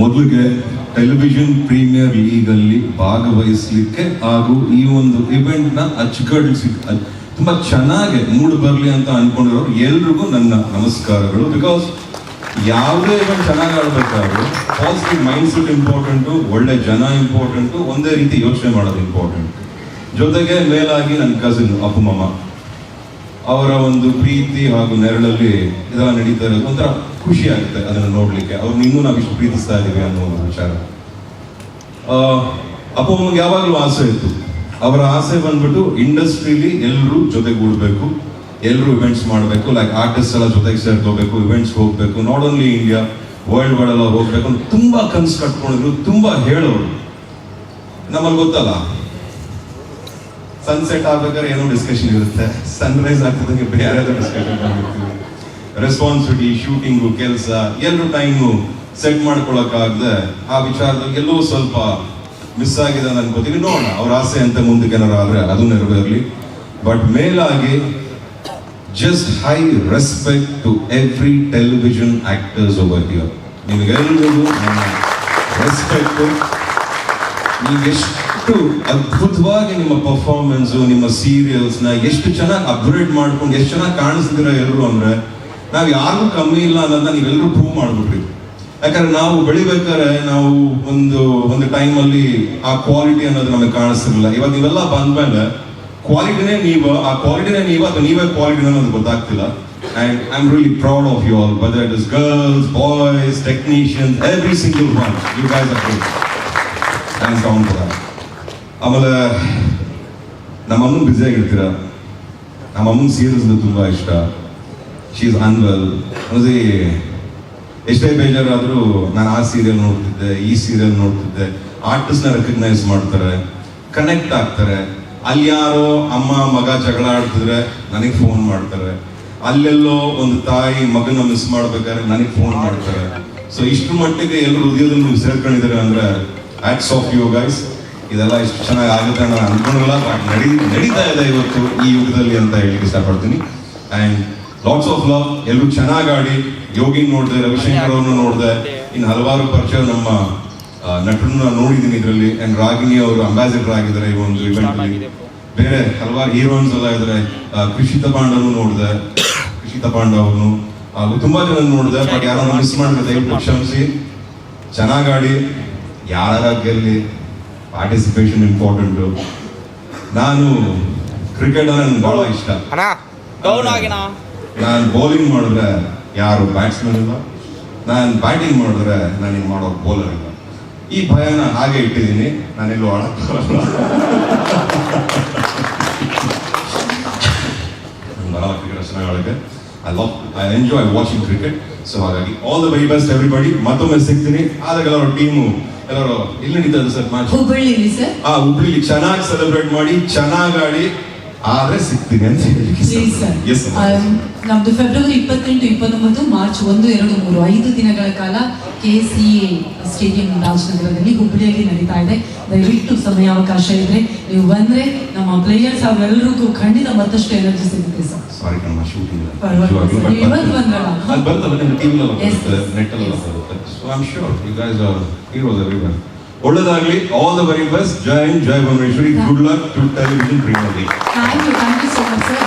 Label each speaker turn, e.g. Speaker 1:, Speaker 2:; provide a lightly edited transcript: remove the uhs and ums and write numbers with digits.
Speaker 1: ಮೊದಲಿಗೆ television premier league ಅಲ್ಲಿ ಭಾಗವಹಿಸಲಿಕ್ಕೆ ಹಾಗೂ ಈ ಒಂದು ಇವೆಂಟ್ ನ ಅಚ್ಚುಕಟ್ಟಿಸಿ ತುಂಬಾ ಚೆನ್ನಾಗಿ ಮೂಡ್ ಬರಲಿ ಅಂತ ಅನ್ಕೊಂಡಿರೋರು ಎಲ್ರಿಗೂ ನನ್ನ ನಮಸ್ಕಾರಗಳು. ಬಿಕಾಸ್ ಯಾವುದೇ ಇವೆಂಟ್ ಚೆನ್ನಾಗಿ ಆಡ್ಬೇಕಾದ್ರು ಪಾಸಿಟಿವ್ ಮೈಂಡ್ ಸೆಟ್ ಇಂಪಾರ್ಟೆಂಟು, ಒಳ್ಳೆ ಜನ ಇಂಪಾರ್ಟೆಂಟು, ಒಂದೇ ರೀತಿ ಯೋಚನೆ ಮಾಡೋದು ಇಂಪಾರ್ಟೆಂಟ್. ಜೊತೆಗೆ ಮೇಲಾಗಿ ನನ್ನ ಕಸಿನ್ ಅಪ್ಪು ಮಾಮ ಅವರ ಒಂದು ಪ್ರೀತಿ ಹಾಗೂ ನೆರಳಲ್ಲಿ ಇದೆಲ್ಲ ನಡೀತಾ ಇರೋದು ಒಂಥರ ಖುಷಿ ಆಗುತ್ತೆ ಅದನ್ನು ನೋಡ್ಲಿಕ್ಕೆ. ಅವ್ರನ್ನ ಇನ್ನೂ ನಾವು ಇಷ್ಟು ಪ್ರೀತಿಸ್ತಾ ಇದೀವಿ ಅನ್ನೋ ಒಂದು ವಿಚಾರ. ಅಪ್ಪ ಅಮ್ಮಗೆ ಯಾವಾಗಲೂ ಆಸೆ ಇತ್ತು. ಅವರ ಆಸೆ ಬಂದ್ಬಿಟ್ಟು ಇಂಡಸ್ಟ್ರಿಲಿ ಎಲ್ಲರೂ ಜೊತೆಗೂಡ್ಬೇಕು, ಎಲ್ಲರೂ ಇವೆಂಟ್ಸ್ ಮಾಡಬೇಕು, ಲೈಕ್ ಆರ್ಟಿಸ್ಟ್ ಎಲ್ಲ ಜೊತೆಗೆ ಸೇರ್ಕೋಬೇಕು, ಇವೆಂಟ್ಸ್ ಹೋಗ್ಬೇಕು, not only India world wide ಎಲ್ಲ ಹೋಗ್ಬೇಕು ಅಂತ ತುಂಬಾ ಕನ್ಸು ಕಟ್ಕೊಂಡಿದ್ರು, ತುಂಬಾ ಹೇಳೋರು. ನಮ್ಮಲ್ಲಿ ಗೊತ್ತಲ್ಲ, ಸನ್ಸೆಟ್ ಆಗ್ಬೇಕಾದ್ರೆ ಏನೋ ಡಿಸ್ಕಷನ್ ಇರುತ್ತೆ, ಸನ್ರೈಸ್ ಆಗ್ತದಂಗೆ ಬೇರೆ ಡಿಸ್ಕಷನ್ ಆಗಿರ್ತೀವಿ. ರೆಸ್ಪಾನ್ಸಿಬಿಲಿಟಿ, ಶೂಟಿಂಗು, ಕೆಲಸ, ಎಲ್ಲರೂ ಟೈಮು ಸೆಟ್ ಮಾಡ್ಕೊಳಕ್ಕಾಗದೆ ಆ ವಿಚಾರದಲ್ಲಿ ಎಲ್ಲೋ ಸ್ವಲ್ಪ ಮಿಸ್ ಆಗಿದೆ ಅಂತ ಅನ್ಕೋತೀವಿ. ನೋಡೋಣ, ಅವ್ರ ಆಸೆ ಅಂತ ಮುಂದಕ್ಕೆ ಏನಾರು ಆದ್ರೆ ಅದು ನೆರವೇರಲಿ. ಬಟ್ ಮೇಲಾಗಿ just high respect to every television actors over here. ನಿಮಗೆಲ್ಲರಿಗೂ ನನ್ನ ರೆಸ್ಪೆಕ್ಟು. ನೀವೆಷ್ಟು ಅದ್ಭುತವಾಗಿ ನಿಮ್ಮ ಪರ್ಫಾರ್ಮೆನ್ಸು, ನಿಮ್ಮ ಸೀರಿಯಲ್ಸ್ನ ಎಷ್ಟು ಚೆನ್ನಾಗಿ ಅಪ್ಗ್ರೇಡ್ ಮಾಡ್ಕೊಂಡು ಎಷ್ಟು ಚೆನ್ನಾಗಿ ಕಾಣಿಸ್ತಿದ್ದೀರ ಎಲ್ಲರೂ ಅಂದ್ರೆ ನಾವು ಯಾರಿಗೂ ಕಮ್ಮಿ ಇಲ್ಲ ಅನ್ನೋದನ್ನ ನೀವೆಲ್ಲರೂ ಪ್ರೂವ್ ಮಾಡ್ಬಿಟ್ರಿ. ಯಾಕಂದ್ರೆ ನಾವು ಬೆಳಿಬೇಕಾದ್ರೆ ನಾವು ಒಂದು ಟೈಮಲ್ಲಿ ಆ ಕ್ವಾಲಿಟಿ ಅನ್ನೋದು ನಮಗೆ ಕಾಣಿಸ್ತಿರ್ಲಿಲ್ಲ. ಇವತ್ತು ನೀವೆಲ್ಲ ಬಂದ್ಮೇಲೆ ಕ್ವಾಲಿಟಿನೇ ನೀವು, ಆ ಕ್ವಾಲಿಟಿನೇ ನೀವು ಅಥವಾ ನೀವೇ ಕ್ವಾಲಿಟಿ ಅನ್ನೋದು ಗೊತ್ತಾಗ್ತಿಲ್ಲ. And I'm really proud of you all, whether it is girls, boys, technicians, every single one. You guys are great. Thanks down for that. ಆಮೇಲೆ ನಮ್ಮ ಅಮ್ಮನ ಬ್ಯುಸಿ ಆಗಿರ್ತೀರ. ನಮ್ಮ ಅಮ್ಮನ ಸೀರಿಯಲ್ಸ್ ತುಂಬಾ ಇಷ್ಟ. She is unwell. ಎಷ್ಟೇ ಬೇಜಾರಾದರೂ ನಾನು ಆ ಸೀರಿಯಲ್ ನೋಡ್ತಿದ್ದೆ, ಈ ಸೀರಿಯಲ್ ನೋಡ್ತಿದ್ದೆ. ಆರ್ಟಿಸ್ಟ್ನ ರೆಕಗ್ನೈಸ್ ಮಾಡ್ತಾರೆ, ಕನೆಕ್ಟ್ ಆಗ್ತಾರೆ. ಅಲ್ಲಿ ಯಾರೋ ಅಮ್ಮ ಮಗ ಜಗಳ ಆಡ್ತಿದ್ರೆ ನನಗೆ ಫೋನ್ ಮಾಡ್ತಾರೆ. ಅಲ್ಲೆಲ್ಲೋ ಒಂದು ತಾಯಿ ಮಗನ ಮಿಸ್ ಮಾಡ್ಬೇಕಾದ್ರೆ ನನಗೆ ಫೋನ್ ಮಾಡ್ತಾರೆ. ಸೊ ಇಷ್ಟು ಮಟ್ಟಿಗೆ ಎಲ್ಲರೂ ಹೃದಯದಲ್ಲಿ ನೀವು ಸೇರ್ಕೊಂಡಿದ್ದಾರೆ ಅಂದ್ರೆ ಹ್ಯಾಟ್ಸ್ ಆಫ್ ಯು ಗೈಸ್. ಇದೆಲ್ಲ ಇಷ್ಟು ಚೆನ್ನಾಗಿ ಆಗುತ್ತೆ ಅಂತ ನಾನು ಅನ್ಕೊಂಡಿಲ್ಲ, ಬಟ್ ನಡೀತಾ ಇದೆ ಇವತ್ತು ಈ ಯುಗದಲ್ಲಿ ಅಂತ ಹೇಳಿಕ್ಕೆ ಇಷ್ಟಪಡ್ತೀನಿ. And lots of love. ಎಲ್ಲರೂ ಚೆನ್ನಾಗಿ ಆಡಿ. ಯೋಗಿನ್ ನೋಡಿದೆ, ರವಿಶಂಕರ್ ಅವ್ರನ್ನ ನೋಡಿದೆ, ಇನ್ನು ಹಲವಾರು ಪರಿಚಯ ನಮ್ಮ ನಟರನ್ನ ನೋಡಿದ್ದೀನಿ ಇದರಲ್ಲಿ. ಅಂಡ್ ರಾಗಿಣಿ ಅವರು ಅಂಬಾಸಿಡರ್ ಆಗಿದ್ದಾರೆ ಈ ಒಂದು ಇವೆಂಟ್ ಅಲ್ಲಿ. ಬೇರೆ ಹಲವಾರು ಹೀರೋಯಿನ್ಸ್ ಎಲ್ಲ ಇದ್ದಾರೆ. ಕೃಷಿತಾ ಪಾಂಡವ್ನು ನೋಡಿದೆ, ಕೃಷಿತಾ ಪಾಂಡವ್ನು ಹಾಗೂ ತುಂಬಾ ಜನ ನೋಡಿದೆ. ಬಟ್ ಯಾರನ್ನ ಮಿಸ್ ಮಾಡಿದ್ರೆ ದಯವಿಟ್ಟು ಕ್ಷಮಿಸಿ. ಚೆನ್ನಾಗಿ ಆಡಿ, ಯಾರ ಗೆಲ್ಲಿ, ಪಾರ್ಟಿಸಿಪೇಷನ್ ಇಂಪಾರ್ಟೆಂಟು. ನಾನು ಕ್ರಿಕೆಟ್ ನನ್ಗೆ ಬಹಳ ಇಷ್ಟ. ನಾನು ಬೌಲಿಂಗ್ ಮಾಡಿದ್ರೆ ಯಾರು ಬ್ಯಾಟ್ಸ್ಮನ್ ಇಲ್ಲ, ನಾನು ಬ್ಯಾಟಿಂಗ್ ಮಾಡಿದ್ರೆ ನನಗೆ ಮಾಡೋ ಬೌಲರ್ ಇಲ್ಲ. ಈ ಭಯನ ಹಾಗೆ ಇಟ್ಟಿದ್ದೀನಿ, ನಾನೆಲ್ಲೂ ಆಡೋಲ್ಲ. ಕ್ರಿಕೆಟ್ ಚೆನ್ನಾಗಿ ಆಡೋಕ್ಕೆ I enjoy watching cricket. So ಹಾಗಾಗಿ all the very best everybody. ಮತ್ತೊಮ್ಮೆ ಸಿಗ್ತೀನಿ. ಆದಾಗ ಎಲ್ಲರೂ ಟೀಮು ಎಲ್ಲರೂ ಇಲ್ಲಿ ನಡೀತದೆ ಸರ್ ಮ್ಯಾಚ್ ಹುಬ್ಬಳ್ಳಿಲಿ. ಸರ್ ಹುಬ್ಬಳ್ಳಿಲಿ ಚೆನ್ನಾಗಿ ಸೆಲೆಬ್ರೇಟ್ ಮಾಡಿ, ಚೆನ್ನಾಗಿ ಆಡಿ, ಆದ್ರೆ ಸಿಗ್ತೀನಿ ಅಂತ ಹೇಳಿ.
Speaker 2: ನಮ್ದು ಫೆಬ್ರವರಿ 28, 29, ಮಾರ್ಚ್ 1, 2, 3 5 ದಿನಗಳ ಕಾಲ KCA ಸ್ಟೇಡಿಯಂ ರಾಜನಗರದಲ್ಲಿ ಹುಬ್ಬಳ್ಳಿಯಲ್ಲಿ ನಡೀತಾ ಇದೆ. ದಯವಿಟ್ಟು ಸಮಯಾವಕಾಶ ಇದ್ರೆ ನೀವು ಬಂದ್ರೆ ನಮ್ಮ ಪ್ಲೇಯರ್ಸ್ ಅವರೆಲ್ಲರಿಗೂ ಖಂಡಿತ ಮತ್ತಷ್ಟು ಎನರ್ಜಿ ಸಿಗುತ್ತೆ ಸರ್.
Speaker 1: ಸಾರಿ ನಮ್ಮ ಶೂಟಿಂಗ್
Speaker 2: ಇವತ್ತು ಬಂದ್ರಲ್ಲ
Speaker 1: ಅದು ಬರ್ತಲ್ಲ ನಿಮ್ಮ ಟೀಮ್ ಎಲ್ಲ ಬರುತ್ತೆ, ನೆಟ್ ಎಲ್ಲ ಬರುತ್ತೆ. So I am sure you guys are heroes everyone. ಒಳ್ಳೆದಾಗ್ಲಿ. All the very best. Jai Hind, Jai Bhuvaneshwari. Good luck to television premier league.
Speaker 2: Thank you so much sir.